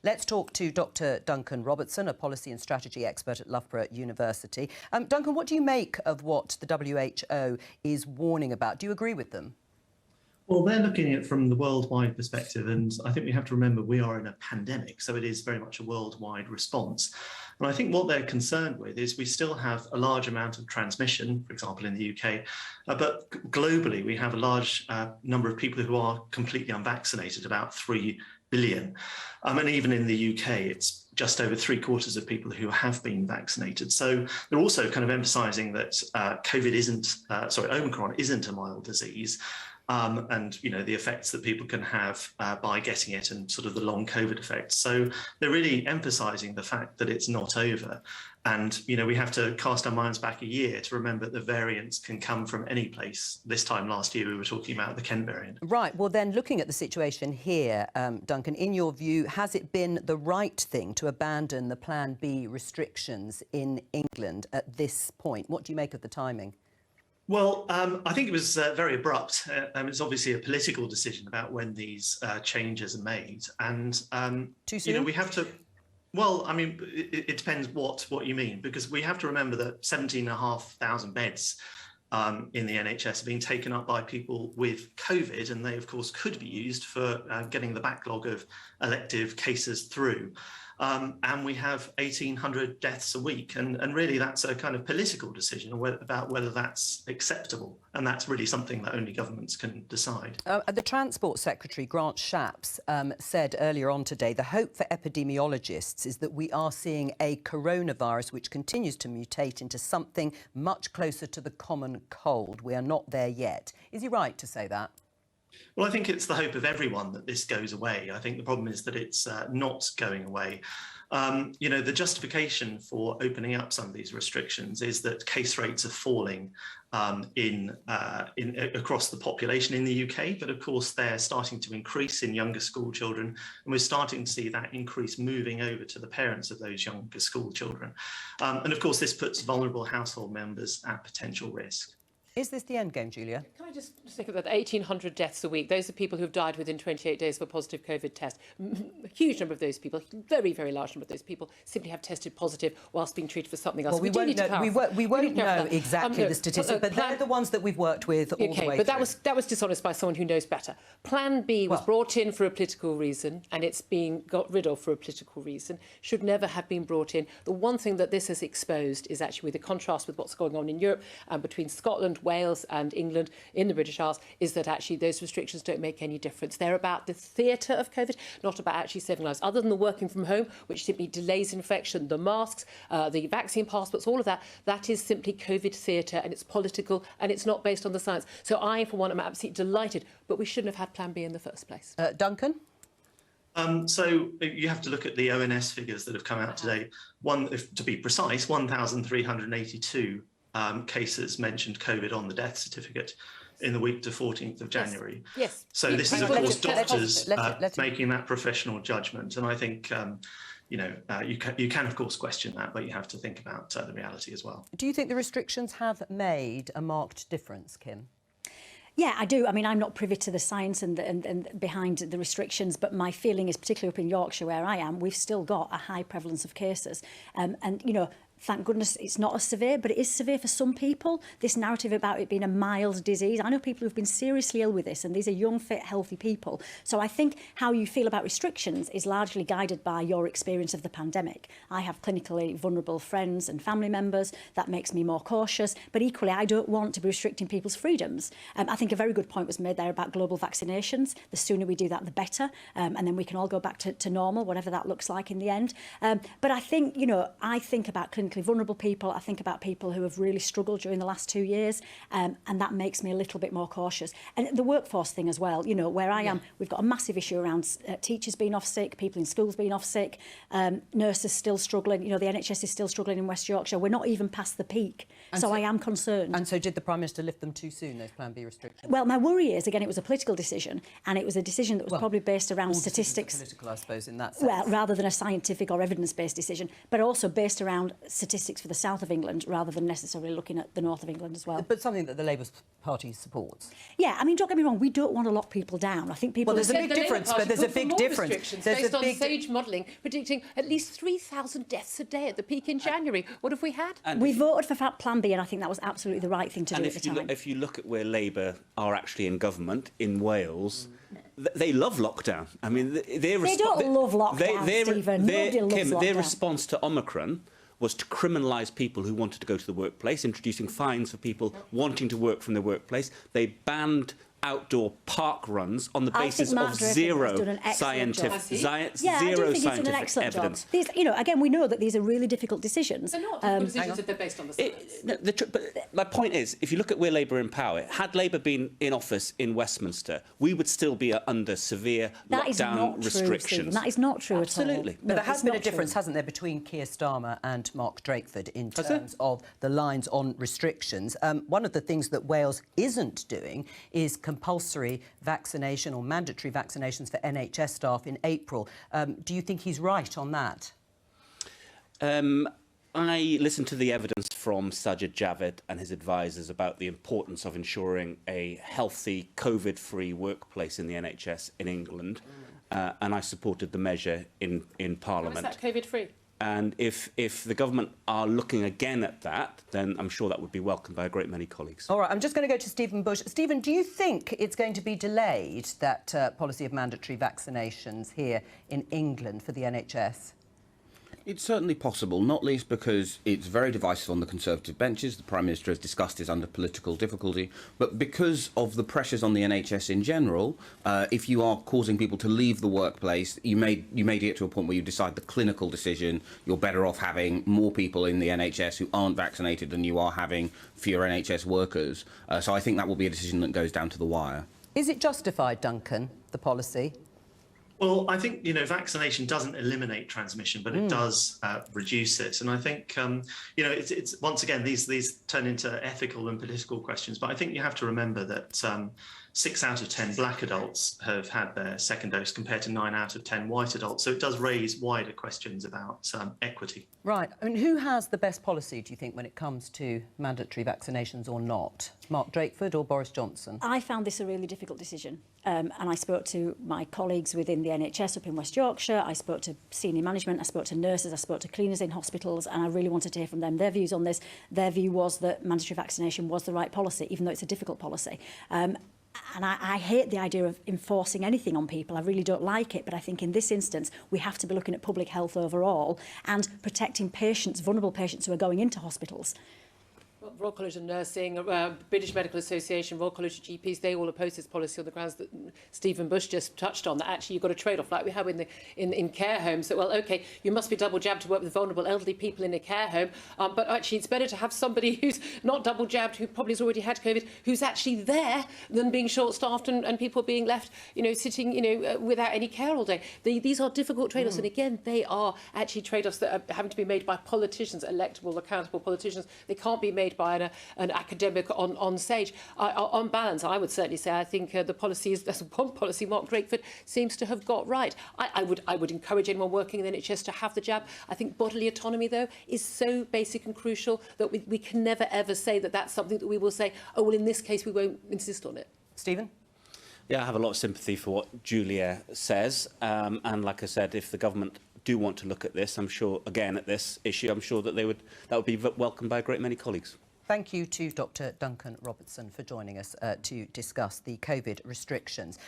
Let's talk to Dr. Duncan Robertson, a policy and strategy expert at Loughborough University. Duncan, what do you make of what the WHO is warning about? Do you agree with them? Well, they're looking at it from the worldwide perspective, and I think we have to remember we are in a pandemic, so it is very much a worldwide response. And I think what they're concerned with is we still have a large amount of transmission, for example, in the UK, but globally we have a large number of people who are completely unvaccinated, about 3 billion. And even in the UK, it's just over 3/4 of people who have been vaccinated. So they're also kind of emphasising that Omicron isn't a mild disease. And the effects that people can have by getting it and sort of the long COVID effects. So they're really emphasising the fact that it's not over. And, we have to cast our minds back a year to remember that the variants can come from any place. This time last year, we were talking about the Kent variant. Right. Well, then, looking at the situation here, Duncan, in your view, has it been the right thing to abandon the Plan B restrictions in England at this point? What do you make of the timing? Well, I think it was very abrupt. It's obviously a political decision about when these changes are made. And, too soon? We have to... Well, I mean, it depends what you mean, because we have to remember that 17,500 beds in the NHS are being taken up by people with COVID, and they, of course, could be used for getting the backlog of elective cases through. And we have 1,800 deaths a week. And really, that's a kind of political decision about whether that's acceptable. And that's really something that only governments can decide. The Transport Secretary, Grant Shapps, said earlier on today, the hope for epidemiologists is that we are seeing a coronavirus which continues to mutate into something much closer to the common cold. We are not there yet. Is he right to say that? Well, I think it's the hope of everyone that this goes away. I think the problem is that it's not going away. The justification for opening up some of these restrictions is that case rates are falling across the population in the UK, but of course they're starting to increase in younger school children, and we're starting to see that increase moving over to the parents of those younger school children. And of course this puts vulnerable household members at potential risk. Is this the end game, Julia? Can I just think about that? 1,800 deaths a week. Those are people who've died within 28 days of a positive COVID test. A huge number of those people, very, very large number of those people, simply have tested positive whilst being treated for something else. Well, we won't know exactly the statistics, but they're the ones that we've worked with all the way but through. that was dishonest by someone who knows better. Plan B was brought in for a political reason, and it's being got rid of for a political reason. Should never have been brought in. The one thing that this has exposed is actually, with the contrast with what's going on in Europe and between Scotland, Wales and England in the British Isles, is that actually those restrictions don't make any difference. They're about the theatre of COVID, not about actually saving lives. Other than the working from home, which simply delays infection, the masks, the vaccine passports, all of that, that is simply COVID theatre, and it's political and it's not based on the science. So I, for one, am absolutely delighted, but we shouldn't have had Plan B in the first place. Duncan? So you have to look at the ONS figures that have come out today. To be precise, 1,382 cases mentioned COVID on the death certificate in the week to 14th of January. Yes. So this is, of course, doctors making that professional judgment. And I think, you can, of course, question that, but you have to think about the reality as well. Do you think the restrictions have made a marked difference, Kim? Yeah, I do. I mean, I'm not privy to the science and behind the restrictions, but my feeling is, particularly up in Yorkshire where I am, we've still got a high prevalence of cases. Thank goodness it's not as severe, but it is severe for some people. This narrative about it being a mild disease, I know people who've been seriously ill with this, and these are young, fit, healthy people. So I think how you feel about restrictions is largely guided by your experience of the pandemic. I have clinically vulnerable friends and family members. That makes me more cautious. But equally, I don't want to be restricting people's freedoms. I think a very good point was made there about global vaccinations. The sooner we do that, the better. And then we can all go back to normal, whatever that looks like in the end. But I think, I think about clinically vulnerable people. I think about people who have really struggled during the last 2 years, and that makes me a little bit more cautious. And the workforce thing as well, where I am, we've got a massive issue around teachers being off sick, people in schools being off sick, nurses still struggling. The NHS is still struggling in West Yorkshire. We're not even past the peak, so I am concerned. And so did the Prime Minister lift them too soon, those Plan B restrictions? Well, my worry is, again, it was a political decision, and it was a decision that was probably based around statistics. Political, I suppose, in that sense. Well, rather than a scientific or evidence-based decision, but also based around statistics for the south of England rather than necessarily looking at the north of England as well. But something that the Labour Party supports. Yeah, I mean, don't get me wrong, we don't want to lock people down. I think people... Well, there's a big difference, but there's a big difference. Based on SAGE modelling, predicting at least 3,000 deaths a day at the peak in January. What have we had? We voted for Plan B, and I think that was absolutely the right thing to do at the time. If you look at where Labour are actually in government, in Wales, they love lockdown. I mean, they don't love lockdown, Stephen. Nobody loves lockdown. Their response to Omicron was to criminalise people who wanted to go to the workplace, introducing fines for people wanting to work from their workplace. They banned outdoor park runs on the basis of zero scientific evidence. These, you know, again, we know that these are really difficult decisions. They're not difficult decisions if they're based on the science. But my point is, if you look at where Labour are in power, had Labour been in office in Westminster, we would still be under severe lockdown restrictions. That is not true Absolutely. at all. But there has been a difference, hasn't there, between Keir Starmer and Mark Drakeford in terms of the lines on restrictions. One of the things that Wales isn't doing is compulsory vaccination or mandatory vaccinations for NHS staff in April. Do you think he's right on that? I listened to the evidence from Sajid Javid and his advisors about the importance of ensuring a healthy, COVID-free workplace in the NHS in England, and I supported the measure in Parliament. How is that COVID-free? And if the government are looking again at that, then I'm sure that would be welcomed by a great many colleagues. All right, I'm just going to go to Stephen Bush. Stephen, do you think it's going to be delayed, that policy of mandatory vaccinations here in England for the NHS? It's certainly possible, not least because it's very divisive on the Conservative benches. The Prime Minister has discussed is under political difficulty. But because of the pressures on the NHS in general, if you are causing people to leave the workplace, you may get to a point where you decide the clinical decision. You're better off having more people in the NHS who aren't vaccinated than you are having fewer NHS workers. So I think that will be a decision that goes down to the wire. Is it justified, Duncan, the policy? Well, I think, vaccination doesn't eliminate transmission, but it does reduce it. And I think, it's once again, these turn into ethical and political questions. But I think you have to remember that 6 out of 10 black adults have had their second dose compared to 9 out of 10 white adults. So it does raise wider questions about equity. Right. I mean, who has the best policy, do you think, when it comes to mandatory vaccinations or not? Mark Drakeford or Boris Johnson? I found this a really difficult decision. And I spoke to my colleagues within the NHS up in West Yorkshire. I spoke to senior management. I spoke to nurses. I spoke to cleaners in hospitals. And I really wanted to hear from them their views on this. Their view was that mandatory vaccination was the right policy, even though it's a difficult policy. And I hate the idea of enforcing anything on people. I really don't like it. But I think in this instance, we have to be looking at public health overall and protecting patients, vulnerable patients who are going into hospitals. Royal College of Nursing, British Medical Association, Royal College of GPs, they all oppose this policy on the grounds that Stephen Bush just touched on, that actually you've got a trade-off like we have in care homes, that, well, OK, you must be double jabbed to work with vulnerable elderly people in a care home, but actually it's better to have somebody who's not double jabbed, who probably has already had COVID, who's actually there, than being short-staffed and people being left, sitting, without any care all day. These are difficult trade-offs, and again, they are actually trade-offs that are having to be made by politicians, electable, accountable politicians. They can't be made by an academic on stage. On balance, I would certainly say I think the policy that's one policy Mark Drakeford seems to have got right. I would encourage anyone working in the NHS to have the jab. I think bodily autonomy, though, is so basic and crucial that we can never, ever say that that's something that we will say, oh, well, in this case, we won't insist on it. Stephen? Yeah, I have a lot of sympathy for what Julia says. And like I said, if the government do want to look at this, I'm sure, again, at this issue, I'm sure that that would be welcomed by a great many colleagues. Thank you to Dr. Duncan Robertson for joining us to discuss the COVID restrictions.